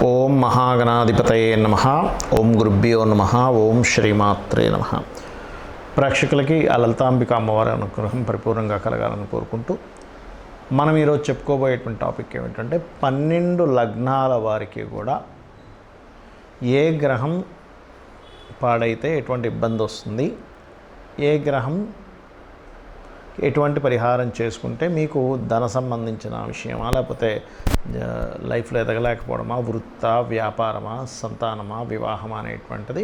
ఓం మహాగణాధిపతయే నమః. ఓం గురుభ్యో నమః. ఓం శ్రీమాత్రే నమః. ప్రేక్షకులకి ఆ లలితాంబిక అమ్మవారి అనుగ్రహం పరిపూర్ణంగా కలగాలని కోరుకుంటూ మనం ఈరోజు చెప్పుకోబోయేటువంటి టాపిక్ ఏమిటంటే 12 లగ్నాల వారికి కూడా ఏ గ్రహం పాడైతే ఎటువంటి ఇబ్బంది వస్తుంది, ఏ గ్రహం ఎటువంటి పరిహారం చేసుకుంటే మీకు ధన సంబంధించిన విషయమా, లేకపోతే లైఫ్లో ఎదగలేకపోవడమా, వృత్తా, వ్యాపారమా, సంతానమా, వివాహమా అనేటువంటిది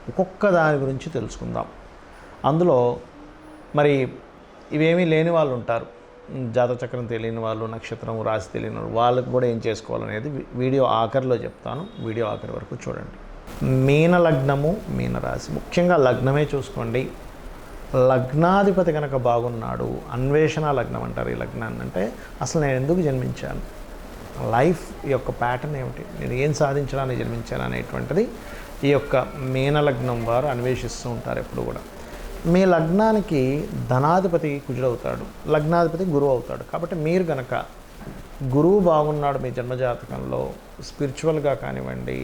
ఒక్కొక్క దాని గురించి తెలుసుకుందాం. అందులో మరి ఇవేమీ లేని వాళ్ళు ఉంటారు, జాతచక్రం తెలియని వాళ్ళు, నక్షత్రం రాశి తెలియని వాళ్ళు, వాళ్ళకు కూడా ఏం చేసుకోవాలనేది వీడియో ఆఖరిలో చెప్తాను. వీడియో ఆఖరి వరకు చూడండి. మీన లగ్నము, మీన రాశి, ముఖ్యంగా లగ్నమే చూసుకోండి. లగ్నాధిపతి కనుక బాగున్నాడు, అన్వేషణ లగ్నం అంటారు ఈ లగ్నాన్ని. అంటే అసలు నేను ఎందుకు జన్మించాను, లైఫ్ యొక్క ప్యాటర్న్ ఏమిటి, నేను ఏం సాధించడానికి జన్మించాను అనేటువంటిది ఈ యొక్క మీన లగ్నం వారు అన్వేషిస్తూ ఉంటారు ఎప్పుడు కూడా. మీ లగ్నానికి ధనాధిపతి కుజుడవుతాడు, లగ్నాధిపతి గురువు అవుతాడు. కాబట్టి మీరు కనుక గురువు బాగున్నాడు మీ జన్మజాతకంలో, స్పిరిచువల్గా కానివ్వండి,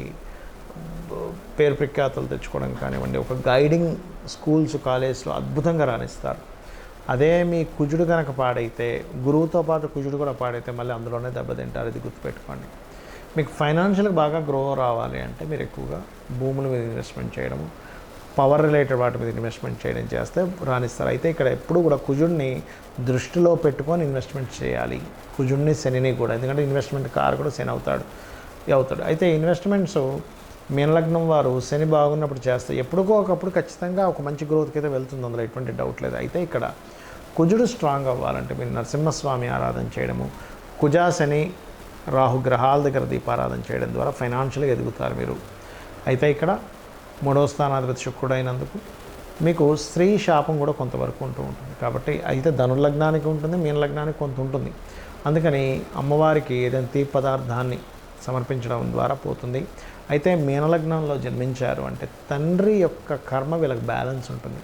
పేరు ప్రఖ్యాతులు తెచ్చుకోవడం కానివ్వండి, ఒక గైడింగ్ స్కూల్స్ కాలేజ్లో అద్భుతంగా రాణిస్తారు. అదే మీ కుజుడు కనుక పాడైతే, గురువుతో పాటు కుజుడు కూడా పాడైతే మళ్ళీ అందులోనే దెబ్బతింటారు. ఇది గుర్తుపెట్టుకోండి. మీకు ఫైనాన్షియల్గా బాగా గ్రో రావాలి అంటే మీరు ఎక్కువగా భూముల మీద ఇన్వెస్ట్మెంట్ చేయడము, పవర్ రిలేటెడ్ వాటి మీద ఇన్వెస్ట్మెంట్ చేయడం చేస్తే రాణిస్తారు. అయితే ఇక్కడ ఎప్పుడు కూడా కుజుడిని దృష్టిలో పెట్టుకొని ఇన్వెస్ట్మెంట్ చేయాలి, కుజుడిని శనిని కూడా. ఎందుకంటే ఇన్వెస్ట్మెంట్ కారకుడు శని అవుతాడు. అయితే ఇన్వెస్ట్మెంట్స్ మీనలగ్నం వారు శని బాగున్నప్పుడు చేస్తే ఎప్పుడుకో ఒకప్పుడు ఖచ్చితంగా ఒక మంచి గ్రోత్కి అయితే వెళ్తుంది, అందులో ఎటువంటి డౌట్ లేదు. అయితే ఇక్కడ కుజుడు స్ట్రాంగ్ అవ్వాలంటే మీరు నరసింహస్వామి ఆరాధన చేయడము, కుజ శని రాహు గ్రహాల దగ్గర దీపారాధన చేయడం ద్వారా ఫైనాన్షియల్గా ఎదుగుతారు మీరు. అయితే ఇక్కడ 3వ స్థానాధిపతి శుక్రుడు అయినందుకు మీకు స్త్రీ శాపం కూడా కొంతవరకు ఉంటూ ఉంటుంది. కాబట్టి అయితే ధనుర్లగ్నానికి ఉంటుంది, మీన లగ్నానికి కొంత ఉంటుంది. అందుకని అమ్మవారికి ఏదైనా తీపి పదార్థాన్ని సమర్పించడం ద్వారా పోతుంది. అయితే మీనలగ్నంలో జన్మించారు అంటే తండ్రి యొక్క కర్మ వీళ్ళకి బ్యాలెన్స్ ఉంటుంది.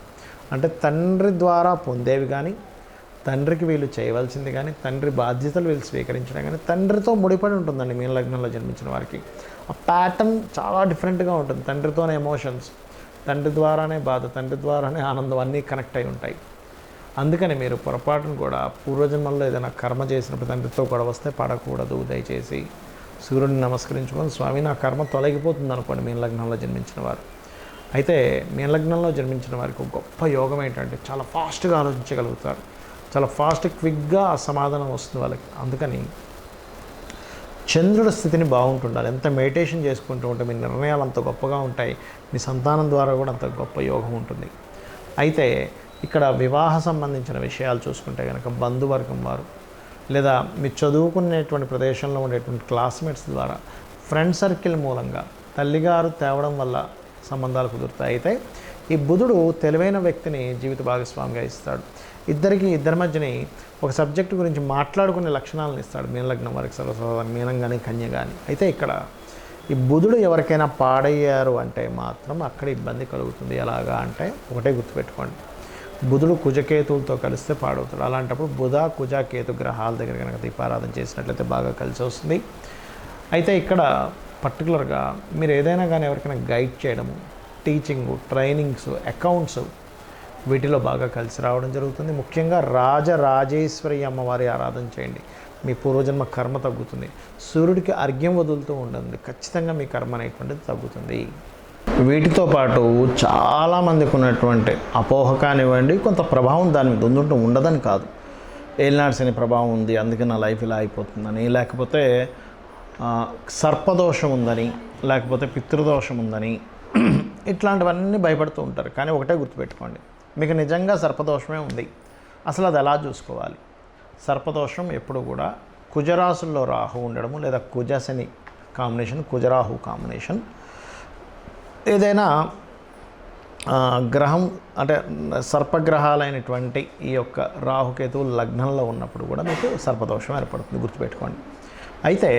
అంటే తండ్రి ద్వారా పొందేవి కానీ, తండ్రికి వీళ్ళు చేయవలసింది కానీ, తండ్రి బాధ్యతలు వీళ్ళు స్వీకరించడం కానీ తండ్రితో ముడిపడి ఉంటుందండి మీనలగ్నంలో జన్మించిన వారికి. ఆ ప్యాటర్న్ చాలా డిఫరెంట్గా ఉంటుంది. తండ్రితోనే ఎమోషన్స్, తండ్రి ద్వారానే బాధ, తండ్రి ద్వారానే ఆనందం, అన్నీ కనెక్ట్ అయి ఉంటాయి. అందుకని మీరు పొరపాటును కూడా పూర్వజన్మల్లో ఏదైనా కర్మ చేసినప్పుడు తండ్రితో గొడవ వస్తే పడకూడదు. దయచేసి సూర్యుడిని నమస్కరించుకొని, స్వామి నా కర్మ తొలగిపోతుంది అనుకోండి మీన లగ్నంలో జన్మించిన వారు. అయితే మీన లగ్నంలో జన్మించిన వారికి గొప్ప యోగం ఏంటంటే చాలా ఫాస్ట్గా ఆలోచించగలుగుతారు, చాలా క్విక్గా ఆ సమాధానం వస్తుంది వాళ్ళకి. అందుకని చంద్రుడి స్థితిని బాగుంటుండాలి. ఎంత మెడిటేషన్ చేసుకుంటూ ఉంటే మీ నిర్ణయాలు అంత గొప్పగా ఉంటాయి, మీ సంతానం ద్వారా కూడా అంత గొప్ప యోగం ఉంటుంది. అయితే ఇక్కడ వివాహ సంబంధించిన విషయాలు చూసుకుంటే కనుక బంధువర్గం వారు, లేదా మీరు చదువుకునేటువంటి ప్రదేశంలో ఉండేటువంటి క్లాస్మేట్స్ ద్వారా, ఫ్రెండ్ సర్కిల్ మూలంగా, తల్లిగారు తేవడం వల్ల సంబంధాలు కుదురుతాయి. అయితే ఈ బుధుడు తెలివైన వ్యక్తిని జీవిత భాగస్వామిగా ఇస్తాడు. ఇద్దరి మధ్యని ఒక సబ్జెక్టు గురించి మాట్లాడుకునే లక్షణాలను ఇస్తాడు మీనలగ్నం వారికి, సర్వసాధారణ మీనం కానీ కన్య కానీ. అయితే ఇక్కడ ఈ బుధుడు ఎవరికైనా పాడయ్యారు అంటే మాత్రం అక్కడ ఇబ్బంది కలుగుతుంది. ఎలాగా అంటే ఒకటే గుర్తుపెట్టుకోండి, బుధుడు కుజకేతువులతో కలిస్తే పాడవుతాడు. అలాంటప్పుడు బుధ కుజ కేతు గ్రహాల దగ్గర కనుక దీపారాధన చేసినట్లయితే బాగా కలిసి వస్తుంది. అయితే ఇక్కడ పర్టికులర్గా మీరు ఏదైనా కానీ ఎవరికైనా గైడ్ చేయడము, టీచింగు, ట్రైనింగ్స్, అకౌంట్స్, వీటిలో బాగా కలిసి రావడం జరుగుతుంది. ముఖ్యంగా రాజరాజేశ్వరి అమ్మవారి ఆరాధన చేయండి, మీ పూర్వజన్మ కర్మ తగ్గుతుంది. సూర్యుడికి అర్ఘ్యం వదులుతూ ఉండండి, ఖచ్చితంగా మీ కర్మ అనేటువంటిది తగ్గుతుంది. వీటితో పాటు చాలామందికి ఉన్నటువంటి అపోహ కానివ్వండి, కొంత ప్రభావం దాని మీద ఉండుంటూ ఉండదని కాదు. ఏలినాడు శని ప్రభావం ఉంది అందుకే నా లైఫ్ ఇలా అయిపోతుందని, లేకపోతే సర్పదోషం ఉందని, లేకపోతే పితృదోషం ఉందని, ఇట్లాంటివన్నీ భయపడుతూ ఉంటారు. కానీ ఒకటే గుర్తుపెట్టుకోండి, మీకు నిజంగా సర్పదోషమే ఉంది. అసలు అది ఎలా చూసుకోవాలి? సర్పదోషం ఎప్పుడు కూడా కుజరాశుల్లో రాహు ఉండడము, లేదా కుజశని కాంబినేషన్, కుజరాహు కాంబినేషన్, ఏదైనా గ్రహం అంటే సర్పగ్రహాలైనటువంటి ఈ యొక్క రాహుకేతువులు లగ్నంలో ఉన్నప్పుడు కూడా మీకు సర్పదోషం ఏర్పడుతుంది, గుర్తుపెట్టుకోండి. అయితే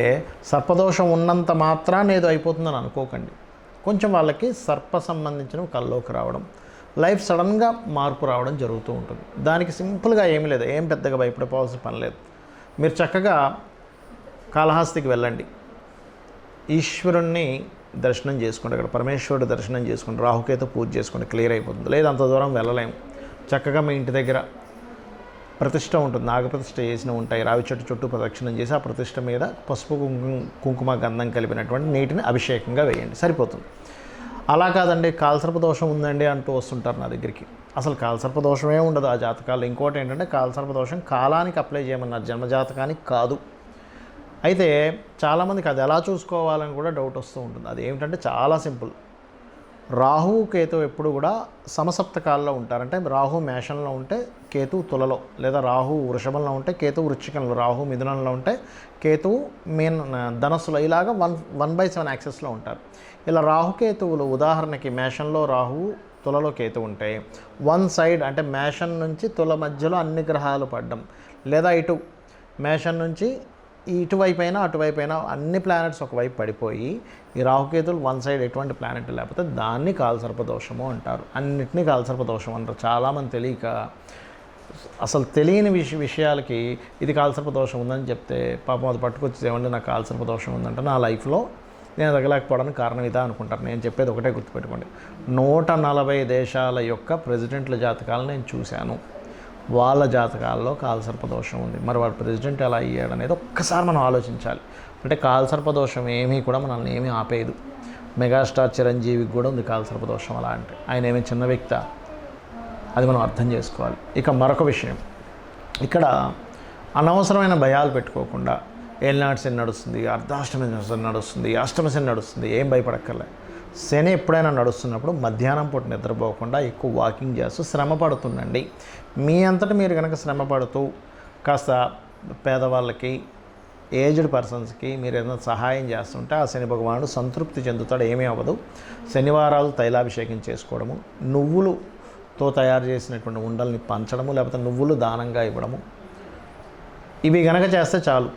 సర్పదోషం ఉన్నంత మాత్రాన్ని ఏదో అయిపోతుందని అనుకోకండి. కొంచెం వాళ్ళకి సర్ప సంబంధించినవి కల్లోకి రావడం, లైఫ్ సడన్గా మార్పు రావడం జరుగుతూ ఉంటుంది. దానికి సింపుల్గా ఏమీ లేదు, ఏం పెద్దగా భయపడిపోవాల్సిన పని లేదు. మీరు చక్కగా కాళహస్తికి వెళ్ళండి, ఈశ్వరుణ్ణి దర్శనం చేసుకోండి, అక్కడ పరమేశ్వరుడు దర్శనం చేసుకోండి, రాహుకేతు పూజ చేసుకోండి, క్లియర్ అయిపోతుంది. లేదా అంత దూరం వెళ్ళలేము, చక్కగా మీ ఇంటి దగ్గర ప్రతిష్ట ఉంటుంది, నాగప్రతిష్ఠ చేసిన ఉంటాయి, రావి చెట్టు చుట్టూ ప్రదక్షిణం చేసి ఆ ప్రతిష్ఠ మీద పసుపు కుంకుమ గంధం కలిపినటువంటి నీటిని అభిషేకంగా వేయండి, సరిపోతుంది. అలా కాదండి కాలసర్ప దోషం ఉందండి అంటూ వస్తుంటారు నా దగ్గరికి. అసలు కాలసర్ప దోషమే ఉండదు ఆ జాతకాల్లో. ఇంకోటి ఏంటంటే కాలసర్ప దోషం కాలానికి అప్లై చేయమన్నారు, జన్మజాతకానికి కాదు. అయితే చాలామందికి అది ఎలా చూసుకోవాలని కూడా డౌట్ వస్తూ ఉంటుంది. అది ఏమిటంటే చాలా సింపుల్. రాహు కేతు ఎప్పుడు కూడా సమసప్తకాల్లో ఉంటారంటే రాహు మేషంలో ఉంటే కేతు తులలో, లేదా రాహు వృషభంలో ఉంటే కేతు వృశ్చికంలో, రాహు మిథునంలో ఉంటే కేతువు ధనస్సులో, ఇలాగా 1/7 యాక్సెస్లో ఉంటారు. ఇలా రాహుకేతువులు ఉదాహరణకి మేషంలో రాహు తులలో కేతు ఉంటే వన్ సైడ్ అంటే మేషం నుంచి తుల మధ్యలో అన్ని గ్రహాలు పడ్డం, లేదా ఇటు మేషం నుంచి ఇటువైపు అయినా అటువైపు అయినా అన్ని ప్లానెట్స్ ఒకవైపు పడిపోయి ఈ రాహుకేతులు వన్ సైడ్ ఎటువంటి ప్లానెట్ లేకపోతే దాన్ని కాలసర్పదోషము అంటారు. అన్నిటినీ కాలసర్పదోషం అంటారు. చాలామంది తెలియక అసలు తెలియని విషయాలకి ఇది కాలసర్పదోషం ఉందని చెప్తే పాపం అది పట్టుకొచ్చి ఏమంటే నాకు కాలసర్పదోషం ఉందంటే నా లైఫ్లో నేను ఎదగలేకపోవడానికి కారణం ఇదా అనుకుంటారు. నేను చెప్పేది ఒకటే గుర్తుపెట్టుకోండి, 140 దేశాల యొక్క ప్రెసిడెంట్ల జాతకాలను నేను చూశాను. వాళ్ళ జాతకాల్లో కాలసర్పదోషం ఉంది. మరి వాడు ప్రెసిడెంట్ ఎలా అయ్యాడు అనేది ఒక్కసారి మనం ఆలోచించాలి. అంటే కాలసర్పదోషం ఏమీ కూడా మనల్ని ఏమీ ఆపేయదు. మెగాస్టార్ చిరంజీవికి కూడా ఉంది కాలసర్పదోషం. అలా అంటే ఆయన ఏమీ చిన్న వ్యక్తి, అది మనం అర్థం చేసుకోవాలి. ఇక మరొక విషయం, ఇక్కడ అనవసరమైన భయాలు పెట్టుకోకుండా ఏలినాటి శని నడుస్తుంది, అర్ధాష్టమి శని నడుస్తుంది, అష్టమ శని నడుస్తుంది, ఏం భయపడక్కర్లే. శని ఎప్పుడైనా నడుస్తున్నప్పుడు మధ్యాహ్నం పూట నిద్రపోకుండా ఎక్కువ వాకింగ్ చేస్తూ శ్రమ పడుతుండండి. మీ అంతటా మీరు కనుక శ్రమ పడుతూ కాస్త పేదవాళ్ళకి, ఏజ్డ్ పర్సన్స్కి మీరు ఏదైనా సహాయం చేస్తుంటే ఆ శని భగవానుడు సంతృప్తి చెందుతాడు, ఏమీ అవ్వదు. శనివారాలు తైలాభిషేకం చేసుకోవడము, నువ్వులుతో తయారు చేసినటువంటి ఉండల్ని పంచడము, లేకపోతే నువ్వులు దానంగా ఇవ్వడము, ఇవి కనుక చేస్తే చాలు,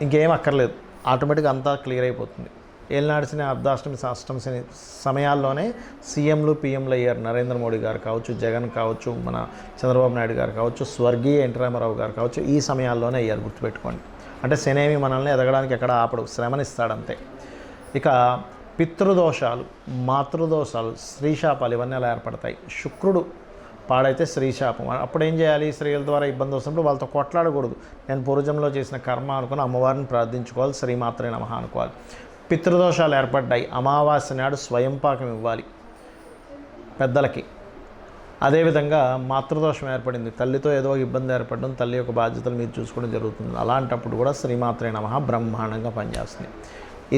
ఇంకేం అక్కర్లేదు. ఆటోమేటిక్గా అంతా క్లియర్ అయిపోతుంది. ఏలినాటి శని, అర్ధాష్టమి, అష్టమ శని సమయాల్లోనే సీఎంలు పిఎంలు అయ్యారు. నరేంద్ర మోడీ గారు కావచ్చు, జగన్ కావచ్చు, మన చంద్రబాబు నాయుడు గారు కావచ్చు, స్వర్గీయ ఎన్టీ రామారావు గారు కావచ్చు, ఈ సమయాల్లోనే అయ్యారు. గుర్తుపెట్టుకోండి. అంటే శని ఏమి మనల్ని ఎదగడానికి ఎక్కడ ఆపడు, శ్రమనిస్తాడంతే. ఇక పితృదోషాలు, మాతృదోషాలు, స్త్రీశాపాలు ఇవన్నీ అలా ఏర్పడతాయి. శుక్రుడు పాడైతే స్త్రీశాపం. అప్పుడు ఏం చేయాలి? స్త్రీల ద్వారా ఇబ్బంది వస్తున్నప్పుడు వాళ్ళతో కొట్లాడకూడదు. నేను పూర్వజంలో చేసిన కర్మ అనుకుని అమ్మవారిని ప్రార్థించుకోవాలి, శ్రీమాత్రే నమః అనుకోవాలి. పితృదోషాలు ఏర్పడ్డాయి, అమావాస్య నాడు స్వయంపాకం ఇవ్వాలి పెద్దలకి. అదేవిధంగా మాతృదోషం ఏర్పడింది, తల్లితో ఏదో ఇబ్బంది ఏర్పడడం, తల్లి యొక్క బాధ్యతలు మీరు చూసుకోవడం జరుగుతుంది. అలాంటప్పుడు కూడా శ్రీమాత్రే నమః బ్రహ్మాండంగా పనిచేస్తుంది.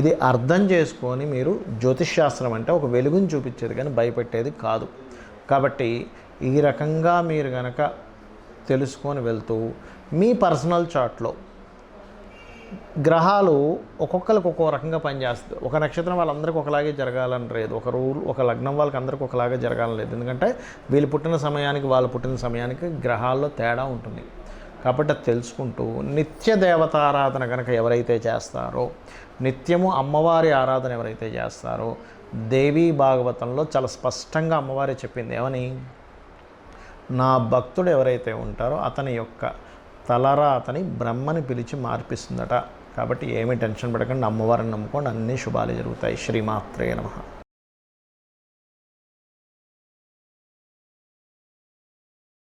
ఇది అర్థం చేసుకొని మీరు జ్యోతిష్శాస్త్రం అంటే ఒక వెలుగుని చూపించేది కానీ భయపెట్టేది కాదు. కాబట్టి ఈ రకంగా మీరు కనుక తెలుసుకొని వెళ్తూ మీ పర్సనల్ చార్ట్లో గ్రహాలు ఒక్కొక్కరికి ఒక్కో రకంగా పనిచేస్తుంది. ఒక నక్షత్రం వాళ్ళందరికీ ఒకలాగే జరగాలని లేదు, ఒక లగ్నం వాళ్ళకి అందరికీ ఒకలాగే జరగాలని లేదు. ఎందుకంటే వీళ్ళు పుట్టిన సమయానికి వాళ్ళు పుట్టిన సమయానికి గ్రహాల్లో తేడా ఉంటుంది. కాబట్టి అది తెలుసుకుంటూ నిత్య దేవతారాధన కనుక ఎవరైతే చేస్తారో, నిత్యము అమ్మవారి ఆరాధన ఎవరైతే చేస్తారో, దేవీ భాగవతంలో చాలా స్పష్టంగా అమ్మవారి చెప్పింది ఏమని, నా భక్తుడు ఎవరైతే ఉంటారో అతని యొక్క తలరాతని బ్రహ్మని పిలిచి మార్పిస్తుందట. కాబట్టి ఏమీ టెన్షన్ పడకండి, అమ్మవారిని నమ్ముకోండి, అన్ని శుభాలు జరుగుతాయి. శ్రీమాత్రే నమః.